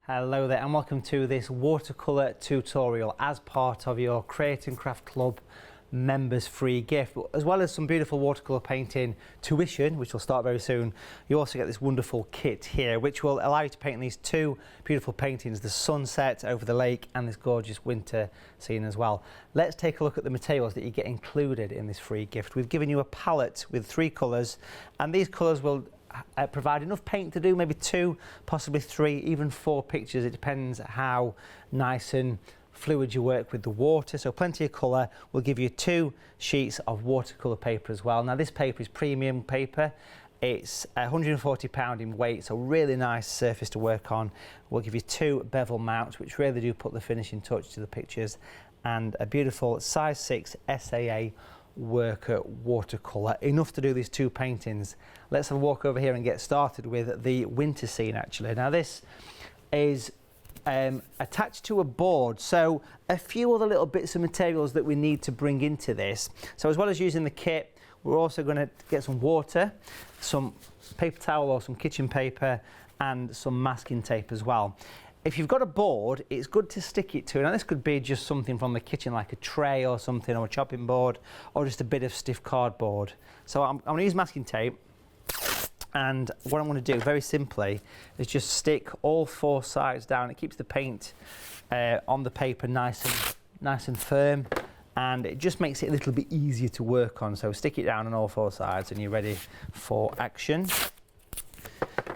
Hello there and welcome to this watercolour tutorial as part of your Create and Craft Club members free gift. As well as some beautiful watercolour painting tuition, which will start very soon, you also get this wonderful kit here which will allow you to paint these two beautiful paintings, the sunset over the lake and this gorgeous winter scene as well. Let's take a look at the materials that you get included in this free gift. We've given you a palette with 3 colours, and these colours will provide enough paint to do maybe 2, possibly 3, even 4 pictures. It depends how nice and fluid you work with the water. So plenty of colour. We'll give you 2 sheets of watercolour paper as well. Now this paper is premium paper. It's £140 in weight, so really nice surface to work on. We'll give you 2 bevel mounts which really do put the finishing touch to the pictures, and a beautiful size 6 SAA worker watercolour, enough to do these 2 paintings. Let's have a walk over here and get started with the winter scene actually. Now this is attached to a board, so a few other little bits of materials that we need to bring into this. So as well as using the kit, we're also going to get some water, some paper towel or some kitchen paper, and some masking tape as well. If you've got a board, it's good to stick it to. Now this could be just something from the kitchen like a tray or something, or a chopping board, or just a bit of stiff cardboard. So I'm going to use masking tape, and what I'm going to do very simply is just stick all 4 sides down. It keeps the paint on the paper nice and firm, and it just makes it a little bit easier to work on. So stick it down on all 4 sides and you're ready for action.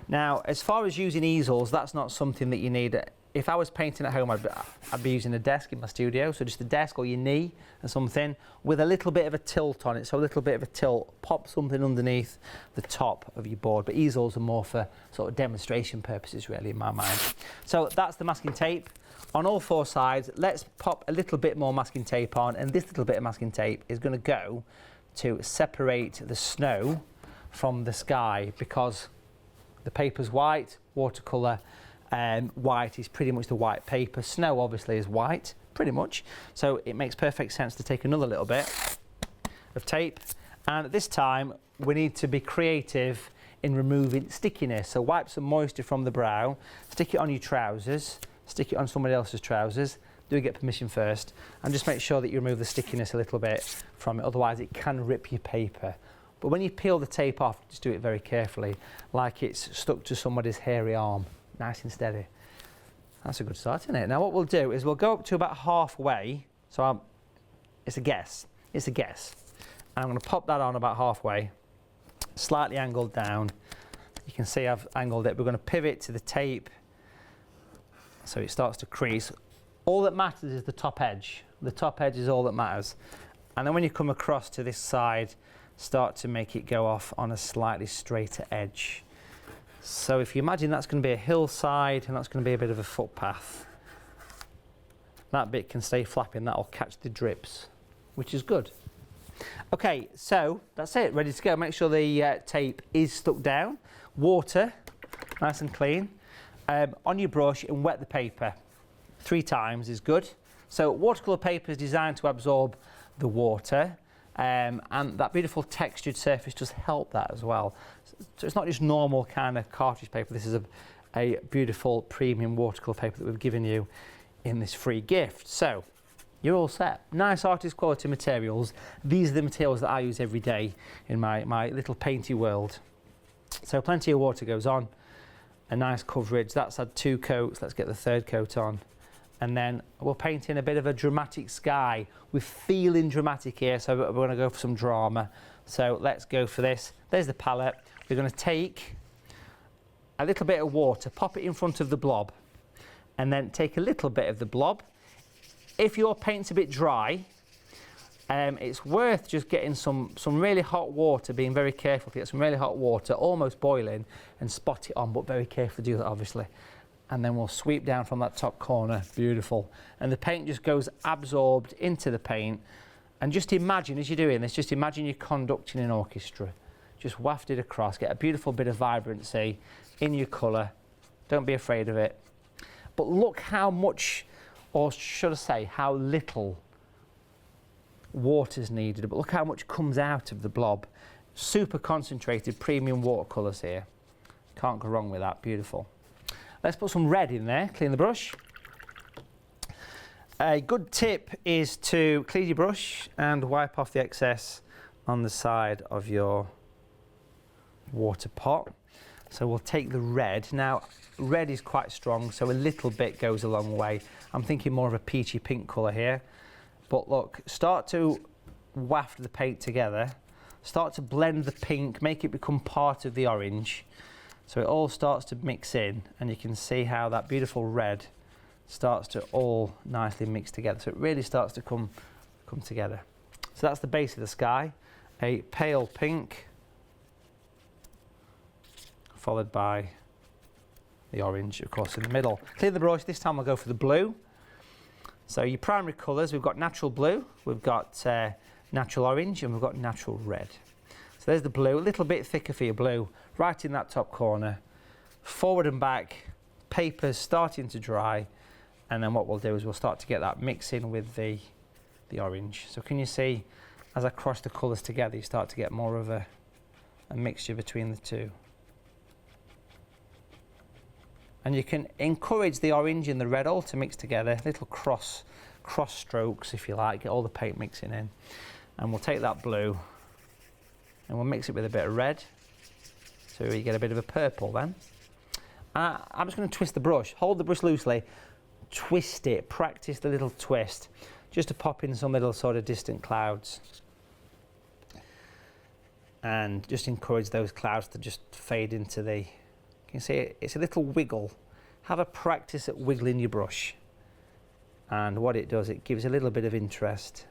Now, as far as using easels, that's not something that you need. If I was painting at home, I'd be using a desk in my studio, so just a desk or your knee or something with a little bit of a tilt on it. So a little bit of a tilt, pop something underneath the top of your board. But easels are more for sort of demonstration purposes, really, in my mind. So that's the masking tape on all 4 sides. Let's pop a little bit more masking tape on, and this little bit of masking tape is going to go to separate the snow from the sky, because the paper's white, watercolour, white is pretty much the white paper. Snow obviously is white, pretty much. So it makes perfect sense to take another little bit of tape, and this time we need to be creative in removing stickiness. So wipe some moisture from the brow, stick it on your trousers, stick it on somebody else's trousers. Do get permission first, and just make sure that you remove the stickiness a little bit from it, otherwise it can rip your paper. But when you peel the tape off, just do it very carefully, like it's stuck to somebody's hairy arm, nice and steady. That's a good start, isn't it? Now what we'll do is we'll go up to about halfway. So it's a guess. And I'm going to pop that on about halfway, slightly angled down. You can see I've angled it. We're going to pivot to the tape so it starts to crease. All that matters is the top edge. The top edge is all that matters. And then when you come across to this side, start to make it go off on a slightly straighter edge. So if you imagine that's going to be a hillside and that's going to be a bit of a footpath, that bit can stay flapping, that'll catch the drips, which is good. Okay, so that's it, ready to go. Make sure the tape is stuck down, water, nice and clean, on your brush, and wet the paper 3 times is good. So watercolour paper is designed to absorb the water, and that beautiful textured surface does help that as well. So it's not just normal kind of cartridge paper. This is a beautiful premium watercolour paper that we've given you in this free gift. So you're all set. Nice artist quality materials. These are the materials that I use every day in my little painty world. So plenty of water goes on, a nice coverage. That's had 2 coats. Let's get the 3rd coat on. And then we're painting a bit of a dramatic sky. We're feeling dramatic here, so we're going to go for some drama. So let's go for this. There's the palette. We're going to take a little bit of water, pop it in front of the blob, and then take a little bit of the blob. If your paint's a bit dry, it's worth just getting some really hot water, being very careful to get some really hot water, almost boiling, and spot it on, but very careful to do that, obviously. And then we'll sweep down from that top corner, beautiful. And the paint just goes absorbed into the paint. And just imagine, as you're doing this, just imagine you're conducting an orchestra. Just waft it across, get a beautiful bit of vibrancy in your colour. Don't be afraid of it. But look how much, or should I say, how little water's needed. But look how much comes out of the blob. Super concentrated premium watercolours here. Can't go wrong with that, beautiful. Let's put some red in there, clean the brush. A good tip is to clean your brush and wipe off the excess on the side of your water pot. So we'll take the red. Now, red is quite strong, so a little bit goes a long way. I'm thinking more of a peachy pink colour here. But look, start to waft the paint together. Start to blend the pink, make it become part of the orange. So it all starts to mix in, and you can see how that beautiful red starts to all nicely mix together. So it really starts to come together. So that's the base of the sky, a pale pink, followed by the orange, of course, in the middle. Clear the brush. This time we'll go for the blue. So your primary colours, we've got natural blue, we've got natural orange, and we've got natural red. So there's the blue, a little bit thicker for your blue, right in that top corner. Forward and back, paper's starting to dry, and then what we'll do is we'll start to get that mix in with the orange. So can you see, as I cross the colours together, you start to get more of a mixture between the two. And you can encourage the orange and the red all to mix together, little cross strokes, if you like, get all the paint mixing in. And we'll take that blue and we'll mix it with a bit of red, so you get a bit of a purple then. I'm just going to twist the brush, hold the brush loosely, twist it, practice the little twist, just to pop in some little sort of distant clouds. And just encourage those clouds to just fade into the, you can see it's a little wiggle. Have a practice at wiggling your brush. And what it does, it gives a little bit of interest.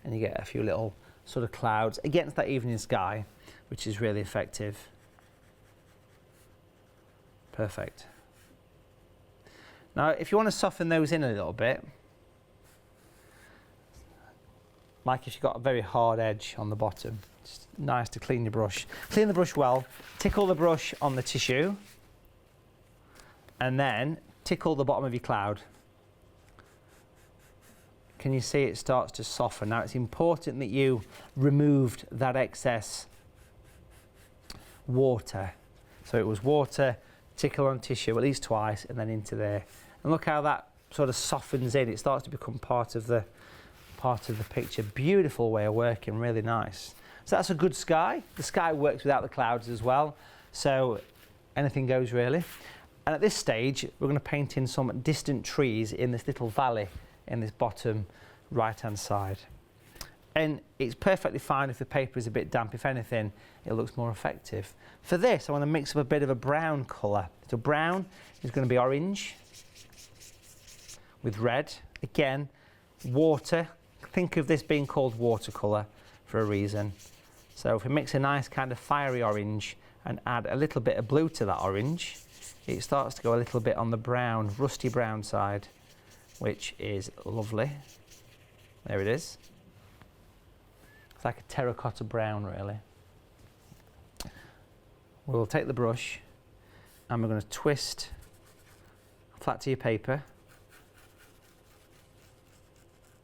And you get a few little sort of clouds against that evening sky, which is really effective. Perfect. Now, if you want to soften those in a little bit, like if you've got a very hard edge on the bottom, it's nice to clean your brush. Clean the brush well, tickle the brush on the tissue, and then tickle the bottom of your cloud. Can you see it starts to soften? Now, it's important that you removed that excess water. So it was water, tickle on tissue at least twice, and then into there. And look how that sort of softens in. It starts to become part of the picture. Beautiful way of working, really nice. So that's a good sky. The sky works without the clouds as well, so anything goes really. And at this stage, we're going to paint in some distant trees in this little valley in this bottom right-hand side. And it's perfectly fine if the paper is a bit damp. If anything, it looks more effective. For this, I want to mix up a bit of a brown colour. So brown is going to be orange with red. Again, water. Think of this being called watercolour for a reason. So if we mix a nice kind of fiery orange and add a little bit of blue to that orange, it starts to go a little bit on the brown, rusty brown side, which is lovely. There it is. It's like a terracotta brown, really. We'll take the brush and we're going to twist flat to your paper.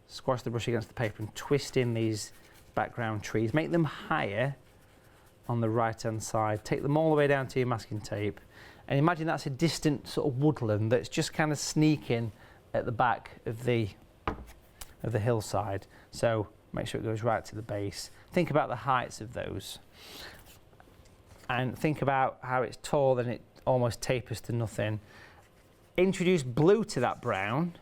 Squash the brush against the paper and twist in these background trees. Make them higher on the right-hand side. Take them all the way down to your masking tape. And imagine that's a distant sort of woodland that's just kind of sneaking at the back of the hillside. So make sure it goes right to the base. Think about the heights of those. And think about how it's tall and it almost tapers to nothing. Introduce blue to that brown,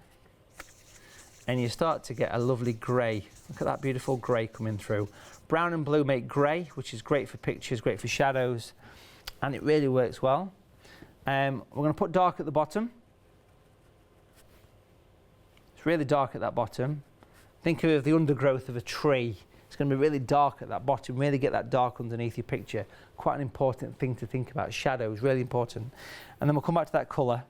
and you start to get a lovely grey. Look at that beautiful grey coming through. Brown and blue make grey, which is great for pictures, great for shadows, and it really works well. We're going to put dark at the bottom. It's really dark at that bottom. Think of the undergrowth of a tree. It's going to be really dark at that bottom, really get that dark underneath your picture. Quite an important thing to think about. Shadows, really important. And then we'll come back to that colour.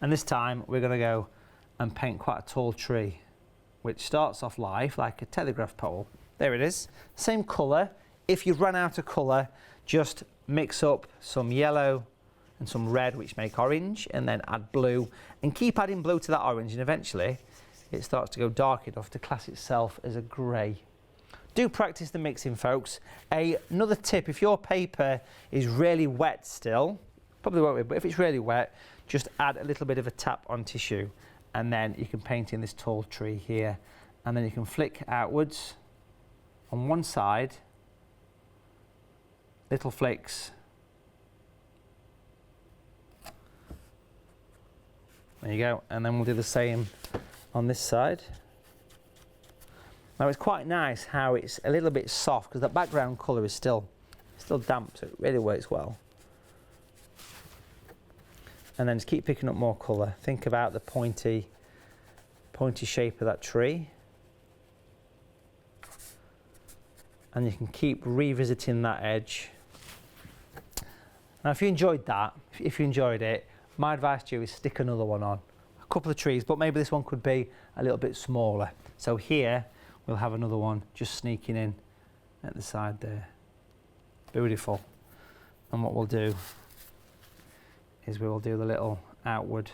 And this time we're going to go and paint quite a tall tree, which starts off live like a telegraph pole. There it is. Same colour. If you've run out of colour, just mix up some yellow and some red, which make orange, and then add blue. And keep adding blue to that orange, and eventually it starts to go dark enough to class itself as a grey. Do practice the mixing, folks. Another tip, if your paper is really wet still, Probably won't be, but if it's really wet, just add a little bit of a tap on tissue, and then you can paint in this tall tree here, and then you can flick outwards on one side, little flicks. There you go, and then we'll do the same on this side. Now it's quite nice how it's a little bit soft because that background colour is still damp, so it really works well. And then just keep picking up more colour. Think about the pointy shape of that tree. And you can keep revisiting that edge. Now if you enjoyed that, if you enjoyed it, my advice to you is stick another one on. A couple of trees, but maybe this one could be a little bit smaller. So here we'll have another one just sneaking in at the side there. Beautiful. And what we'll do is we will do the little outward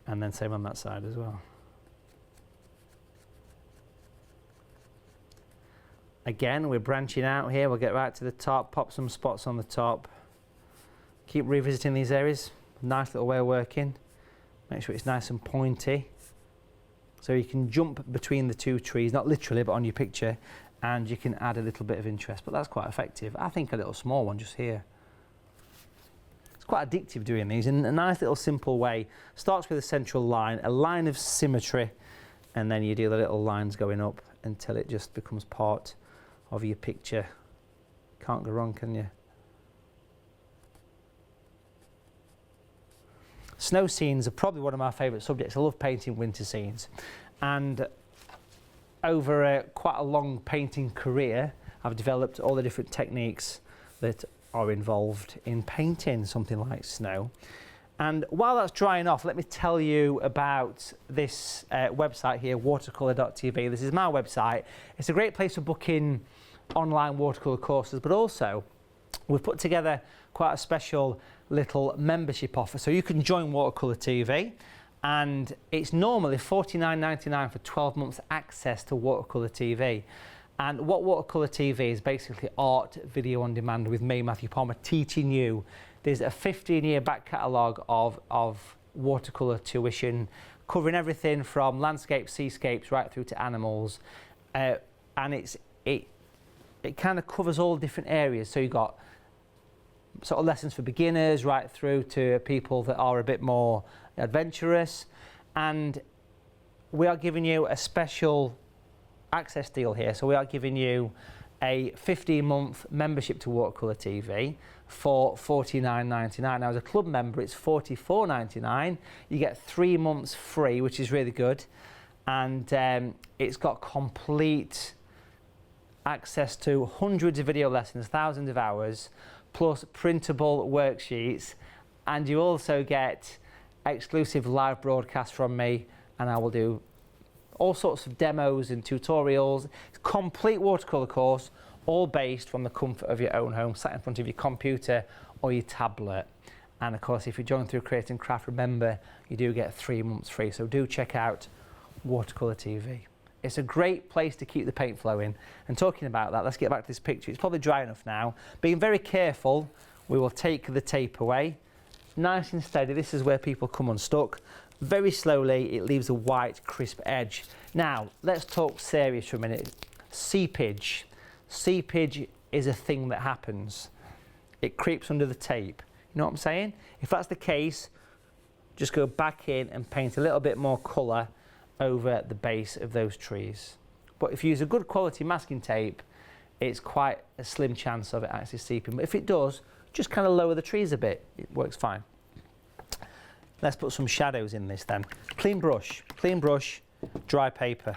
and then same on that side as well. Again, we're branching out here. We'll get right to the top, pop some spots on the top. Keep revisiting these areas. Nice little way of working. Make sure it's nice and pointy. So you can jump between the two trees, not literally, but on your picture, and you can add a little bit of interest. But that's quite effective. I think a little small one just here. It's quite addictive doing these in a nice little simple way. Starts with a central line, a line of symmetry, and then you do the little lines going up until it just becomes part of your picture. Can't go wrong, can you? Snow scenes are probably one of my favourite subjects. I love painting winter scenes, and over quite a long painting career I've developed all the different techniques that are involved in painting something like snow. And while that's drying off, let me tell you about this website here, watercolour.tv. This is my website. It's a great place for booking online watercolour courses, but also we've put together quite a special little membership offer. So you can join Watercolour TV, and it's normally $49.99 for 12 months access to Watercolour TV. And what Watercolour TV is basically art video on demand with me, Matthew Palmer, teaching you. There's a 15-year back catalogue of watercolour tuition, covering everything from landscapes, seascapes, right through to animals. And it kind of covers all different areas. So you've got sort of lessons for beginners right through to people that are a bit more adventurous. And we are giving you a special access deal here. So we are giving you a 15-month membership to Watercolour TV for $49.99. Now as a club member it's $44.99. You get 3 months free, which is really good, and it's got complete access to hundreds of video lessons, thousands of hours, plus printable worksheets, and you also get exclusive live broadcasts from me, and I will do all sorts of demos and tutorials. It's a complete watercolour course, all based from the comfort of your own home, sat in front of your computer or your tablet. And of course, if you join through Create and Craft, remember you do get 3 months free. So do check out Watercolour TV. It's a great place to keep the paint flowing. And talking about that, let's get back to this picture. It's probably dry enough now. Being very careful, we will take the tape away. Nice and steady. This is where people come unstuck. Very slowly, it leaves a white, crisp edge. Now, let's talk serious for a minute. Seepage. Seepage is a thing that happens. It creeps under the tape. You know what I'm saying? If that's the case, just go back in and paint a little bit more colour over the base of those trees. But if you use a good quality masking tape, it's quite a slim chance of it actually seeping. But if it does, just kind of lower the trees a bit. It works fine. Let's put some shadows in this then. Clean brush, dry paper.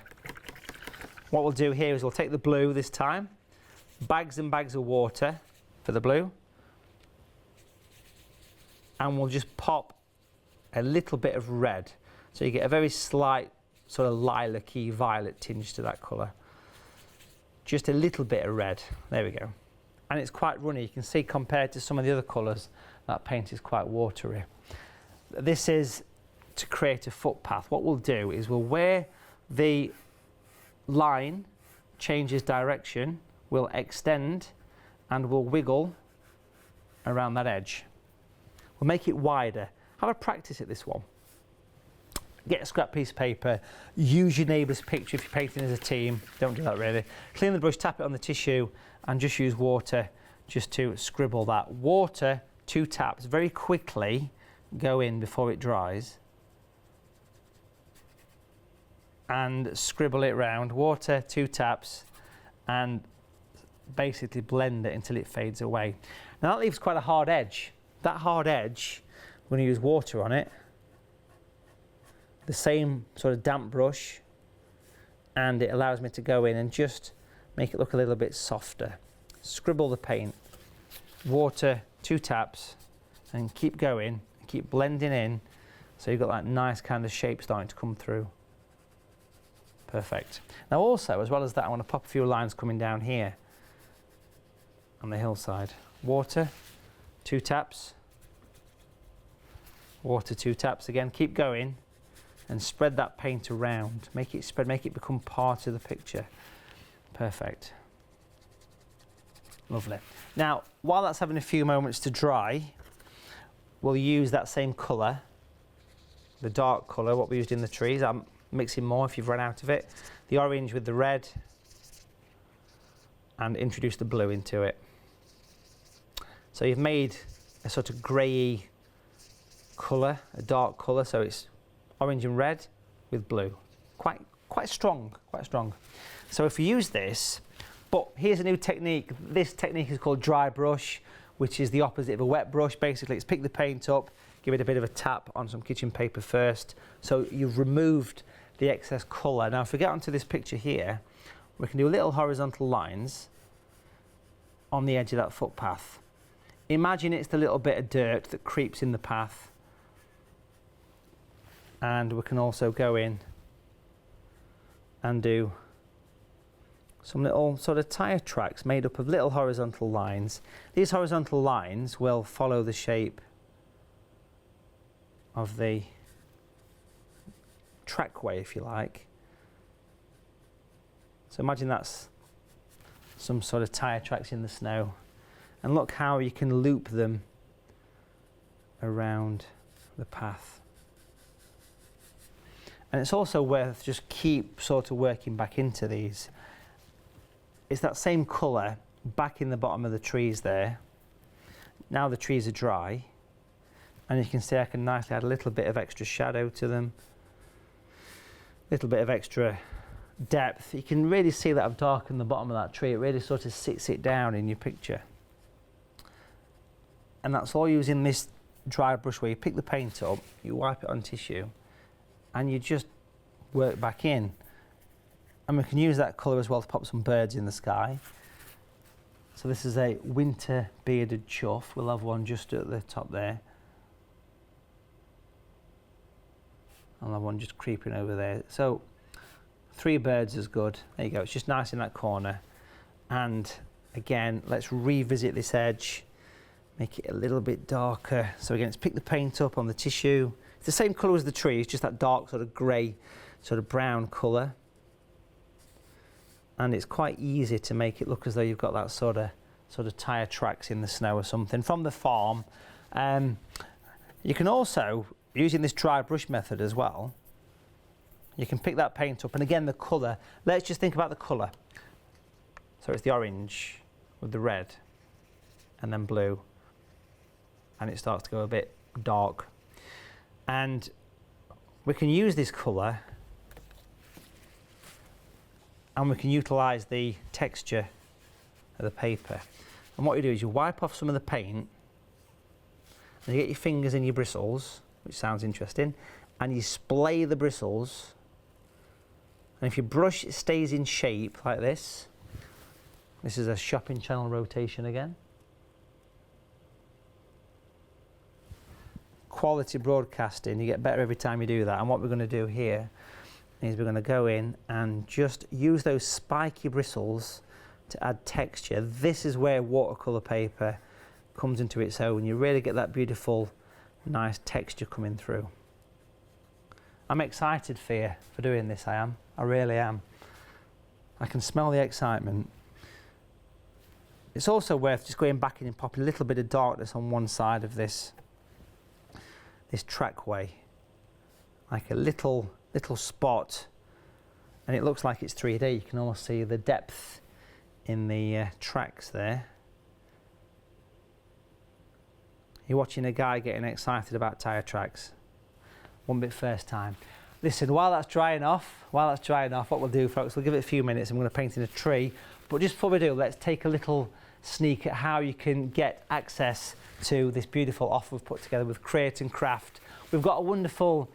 What we'll do here is we'll take the blue this time, bags and bags of water for the blue, and we'll just pop a little bit of red. So you get a very slight sort of lilac-y violet tinge to that colour. Just a little bit of red, there we go. And it's quite runny. You can see compared to some of the other colours, that paint is quite watery. This is to create a footpath. What we'll do is where the line changes direction, will extend and will wiggle around that edge. We'll make it wider. Have a practice at this one. Get a scrap piece of paper, use your neighbour's picture if you're painting as a team. Don't do that really. Clean the brush, tap it on the tissue, and just use water just to scribble that. Water, 2 taps, very quickly go in before it dries. And scribble it round. Water, 2 taps, and basically blend it until it fades away. Now that leaves quite a hard edge. That hard edge, we're going to use water on it. The same sort of damp brush, and it allows me to go in and just make it look a little bit softer. Scribble the paint, water, 2 taps, and keep going, keep blending in, so you've got that nice kind of shape starting to come through. Perfect. Now also, as well as that, I want to pop a few lines coming down here on the hillside. Water, 2 taps, water, 2 taps again, keep going, and spread that paint around. Make it spread, make it become part of the picture. Perfect. Lovely. Now, while that's having a few moments to dry, we'll use that same colour, the dark colour, what we used in the trees. I'm mixing more if you've run out of it. The orange with the red, and introduce the blue into it. So you've made a sort of greyy colour, a dark colour, so it's orange and red with blue. Quite strong, quite strong. So if you use this, but here's a new technique. This technique is called dry brush, which is the opposite of a wet brush. Basically, it's pick the paint up, give it a bit of a tap on some kitchen paper first. So you've removed the excess colour. Now, if we get onto this picture here, we can do little horizontal lines on the edge of that footpath. Imagine it's the little bit of dirt that creeps in the path. And we can also go in and do some little sort of tyre tracks made up of little horizontal lines. These horizontal lines will follow the shape of the trackway, if you like. So imagine that's some sort of tyre tracks in the snow. And look how you can loop them around the path. And it's also worth just keep sort of working back into these. It's that same colour back in the bottom of the trees there. Now the trees are dry, and you can see I can nicely add a little bit of extra shadow to them, a little bit of extra depth. You can really see that I've darkened the bottom of that tree. It really sort of sits it down in your picture. And that's all using this dry brush where you pick the paint up, you wipe it on tissue, and you just work back in. And we can use that colour as well to pop some birds in the sky. So this is a winter bearded chough. We'll have one just at the top there. I'll have one just creeping over there. So 3 birds is good. There you go, it's just nice in that corner. And again, let's revisit this edge, make it a little bit darker. So again, let's pick the paint up on the tissue. It's the same colour as the tree, it's just that dark sort of grey, sort of brown colour. And it's quite easy to make it look as though you've got that sort of tyre tracks in the snow or something from the farm. You can also, using this dry brush method as well, you can pick that paint up, and again the colour, let's just think about the colour. So it's the orange with the red and then blue, and it starts to go a bit dark. And we can use this colour and we can utilise the texture of the paper. And what you do is you wipe off some of the paint, and you get your fingers in your bristles, which sounds interesting, and you splay the bristles. And if your brush stays in shape like this, this is a shopping channel rotation again. Quality broadcasting, you get better every time you do that. And what we're going to do here is we're going to go in and just use those spiky bristles to add texture. This is where watercolour paper comes into its own. You really get that beautiful, nice texture coming through. I'm excited for you for doing this, I am. I really am. I can smell the excitement. it's also worth just going back in and popping a little bit of darkness on one side of this trackway, like a little spot, and it looks like it's 3D. You can almost see the depth in the tracks there. You're watching a guy getting excited about tyre tracks. One bit first time. Listen, while that's drying off, what we'll do, folks, we'll give it a few minutes and we're going to paint in a tree. But just before we do, let's take a little sneak at how you can get access to this beautiful offer we've put together with Create and Craft. We've got a wonderful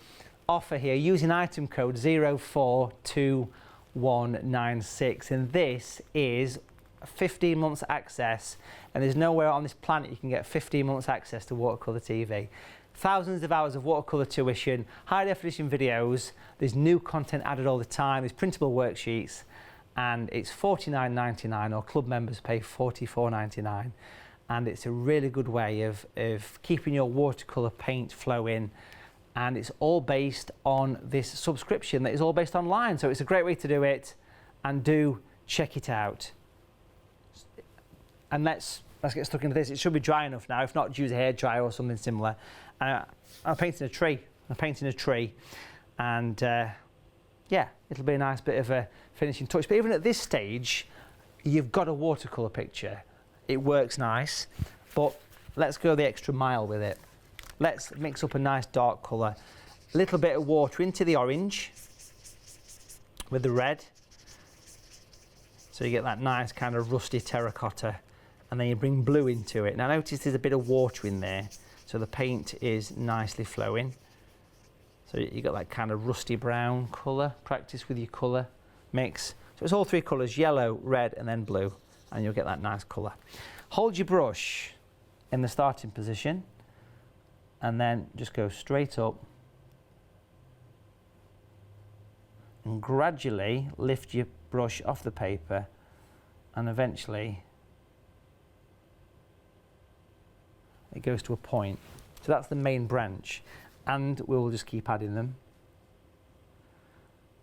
offer here using item code 042196, and this is 15 months access, and there's nowhere on this planet you can get 15 months access to Watercolour TV. Thousands of hours of watercolour tuition, high definition videos, there's new content added all the time, there's printable worksheets, and it's $49.99, or club members pay $44.99, and it's a really good way of keeping your watercolour paint flowing, and it's all based on this subscription that is all based online, so it's a great way to do it, and do check it out. And let's get stuck into this. It should be dry enough now. If not, use a hairdryer or something similar. I'm painting a tree. And yeah, it'll be a nice bit of a finishing touch. But even at this stage, you've got a watercolour picture. It works nice, but let's go the extra mile with it. Let's mix up a nice dark colour. A little bit of water into the orange with the red. So you get that nice kind of rusty terracotta. And then you bring blue into it. Now notice there's a bit of water in there, so the paint is nicely flowing. So you got that kind of rusty brown colour. Practice with your colour mix. So it's all three colours, yellow, red and then blue, and you'll get that nice colour. Hold your brush in the starting position and then just go straight up and gradually lift your brush off the paper, and eventually it goes to a point. So that's the main branch, and we'll just keep adding them.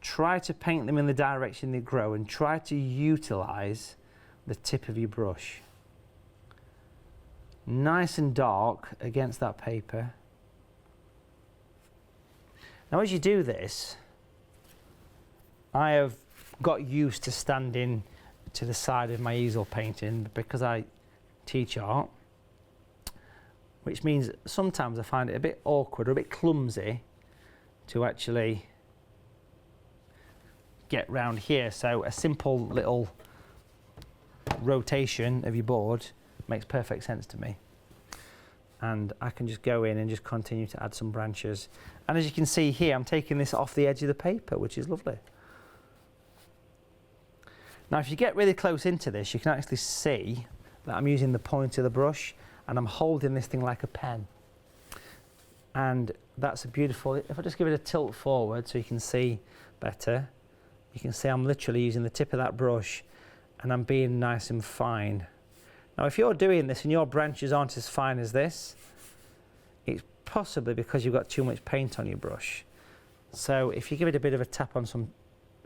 Try to paint them in the direction they grow, and try to utilise the tip of your brush. Nice and dark against that paper. Now as you do this, I have got used to standing to the side of my easel painting because I teach art, which means sometimes I find it a bit awkward or a bit clumsy to actually get round here. So a simple little rotation of your board makes perfect sense to me. And I can just go in and just continue to add some branches. And as you can see here, I'm taking this off the edge of the paper, which is lovely. Now if you get really close into this, you can actually see that I'm using the point of the brush, and I'm holding this thing like a pen. And that's a beautiful, if I just give it a tilt forward so you can see better, you can see I'm literally using the tip of that brush and I'm being nice and fine. Now if you're doing this and your branches aren't as fine as this, it's possibly because you've got too much paint on your brush. So if you give it a bit of a tap on some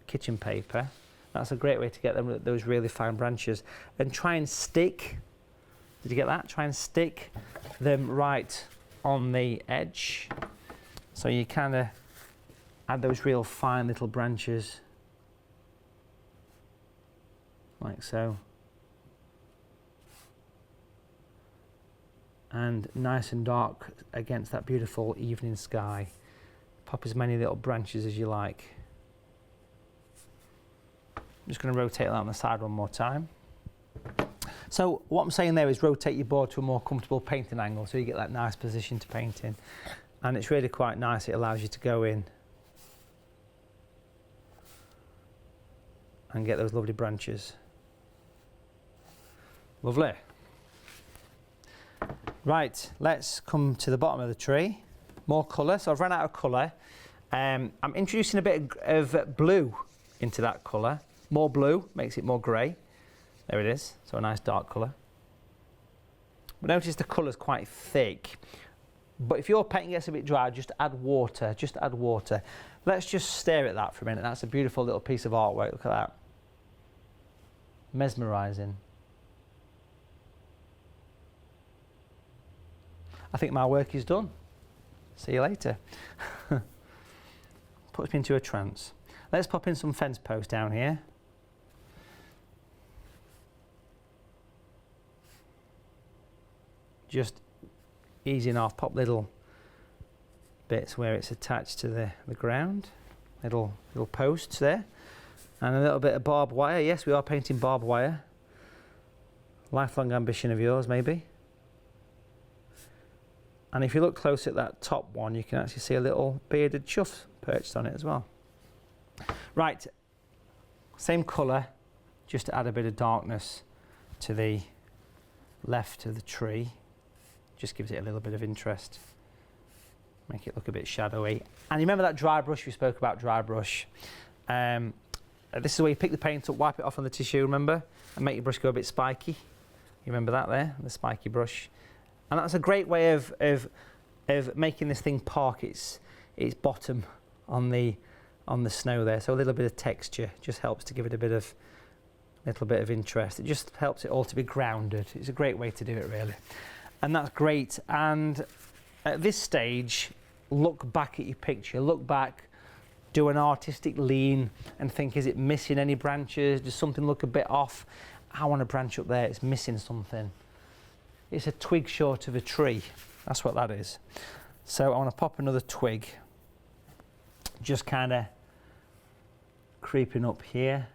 kitchen paper, that's a great way to get them, those really fine branches. And try and stick, did you get that? Try and stick them right on the edge. So you kind of add those real fine little branches, like so. And nice and dark against that beautiful evening sky. Pop as many little branches as you like. I'm just going to rotate that on the side one more time. So what I'm saying there is rotate your board to a more comfortable painting angle so you get that nice position to paint in. And it's really quite nice, it allows you to go in and get those lovely branches. Lovely. Right, let's come to the bottom of the tree. More colour, so I've run out of colour. I'm introducing a bit of blue into that colour. More blue, makes it more grey. There it is, so a nice dark colour. But notice the colour's quite thick. But if your paint gets a bit dry, just add water, Let's just stare at that for a minute. That's a beautiful little piece of artwork, look at that. Mesmerising. I think my work is done. See you later. Puts me into a trance. Let's pop in some fence posts down here. Just easing off, pop little bits where it's attached to the ground. Little posts there. And a little bit of barbed wire. Yes, we are painting barbed wire. Lifelong ambition of yours, maybe. And if you look close at that top one, you can actually see a little bearded chuff perched on it as well. Right, same colour, just to add a bit of darkness to the left of the tree. Just gives it a little bit of interest. Make it look a bit shadowy. And you remember that dry brush we spoke about, dry brush? This is where you pick the paint up, wipe it off on the tissue, remember? And make your brush go a bit spiky. You remember that there, the spiky brush? And that's a great way of making this thing park its bottom on the snow there. So a little bit of texture just helps to give it a little bit of interest. It just helps it all to be grounded. It's a great way to do it, really. And that's great. And at this stage, look back at your picture. Look back, do an artistic lean and think, is it missing any branches? Does something look a bit off? I want a branch up there, it's missing something. It's a twig short of a tree. That's what that is. So I want to pop another twig, just kind of creeping up here.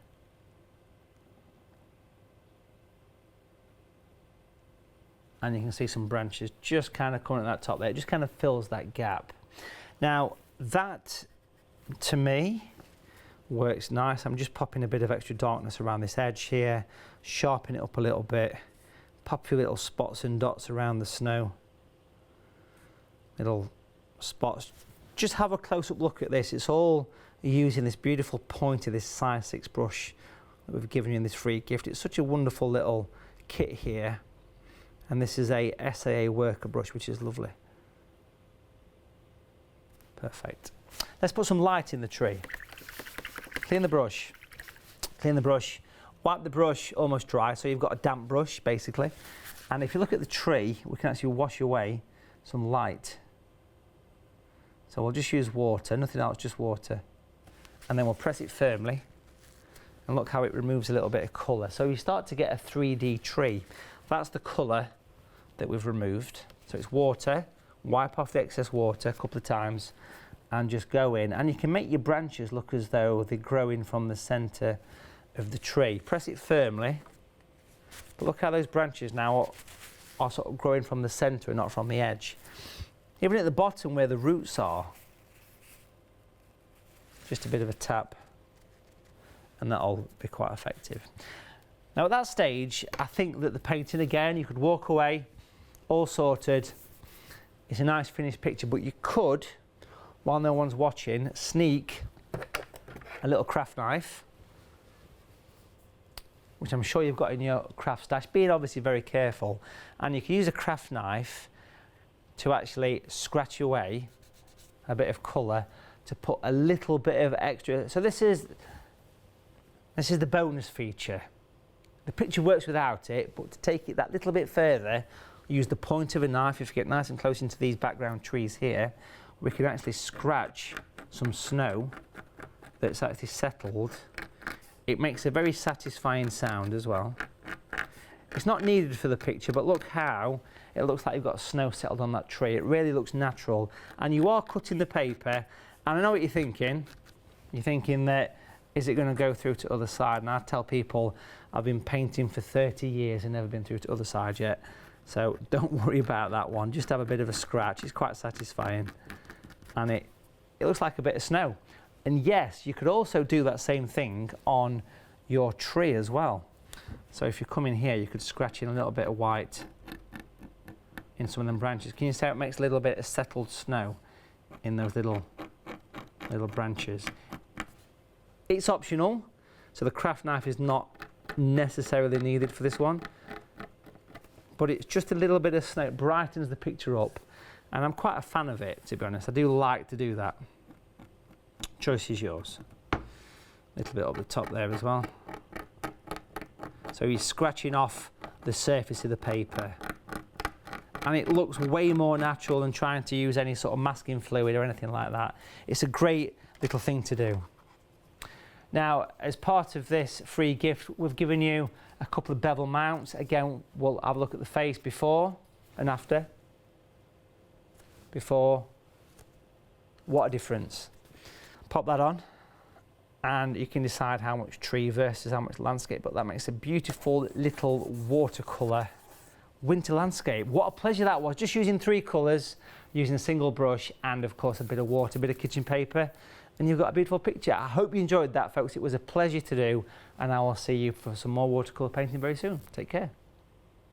And you can see some branches just kind of coming at that top there. It just kind of fills that gap. Now that, to me, works nice. I'm just popping a bit of extra darkness around this edge here, sharpen it up a little bit. Pop a few little spots and dots around the snow. Little spots. Just have a close-up look at this. It's all using this beautiful point of this size 6 brush that we've given you in this free gift. It's such a wonderful little kit here. And this is a SAA worker brush, which is lovely. Perfect. Let's put some light in the tree. Clean the brush. Clean the brush. Wipe the brush almost dry, so you've got a damp brush basically. And if you look at the tree, we can actually wash away some light. So we'll just use water, nothing else, just water. And then we'll press it firmly. And look how it removes a little bit of colour. So you start to get a 3D tree. That's the colour that we've removed. So it's water, wipe off the excess water a couple of times and just go in. And you can make your branches look as though they're growing from the centre of the tree. Press it firmly, but look how those branches now are sort of growing from the centre and not from the edge. Even at the bottom where the roots are, just a bit of a tap and that'll be quite effective. Now at that stage, I think that the painting, again, you could walk away all sorted. It's a nice finished picture, but you could, while no one's watching, sneak a little craft knife, which I'm sure you've got in your craft stash, being obviously very careful. And you can use a craft knife to actually scratch away a bit of colour to put a little bit of extra. So this is the bonus feature. The picture works without it, but to take it that little bit further, use the point of a knife. If you get nice and close into these background trees here, we can actually scratch some snow that's actually settled. It makes a very satisfying sound as well. It's not needed for the picture, but look how it looks like you've got snow settled on that tree. It really looks natural. And you are cutting the paper, and I know what you're thinking. You're thinking that, is it going to go through to the other side? And I tell people, I've been painting for 30 years and never been through to the other side yet. So don't worry about that one. Just have a bit of a scratch. It's quite satisfying. And it looks like a bit of snow. And yes, you could also do that same thing on your tree as well. So if you come in here, you could scratch in a little bit of white in some of them branches. Can you see how it makes a little bit of settled snow in those little branches? It's optional, so the craft knife is not necessarily needed for this one, but it's just a little bit of snow. It brightens the picture up, and I'm quite a fan of it, to be honest. I do like to do that. Choice is yours. A little bit up the top there as well. So you're scratching off the surface of the paper. and it looks way more natural than trying to use any sort of masking fluid or anything like that. It's a great little thing to do. Now, as part of this free gift, we've given you a couple of bevel mounts. Again, we'll have a look at the face before and after. Before, what a difference. Pop that on and you can decide how much tree versus how much landscape, but that makes a beautiful little watercolour winter landscape. What a pleasure that was, just using 3 colours, using a single brush and of course a bit of water, a bit of kitchen paper, and you've got a beautiful picture. I hope you enjoyed that, folks. It was a pleasure to do, and I will see you for some more watercolour painting very soon. Take care.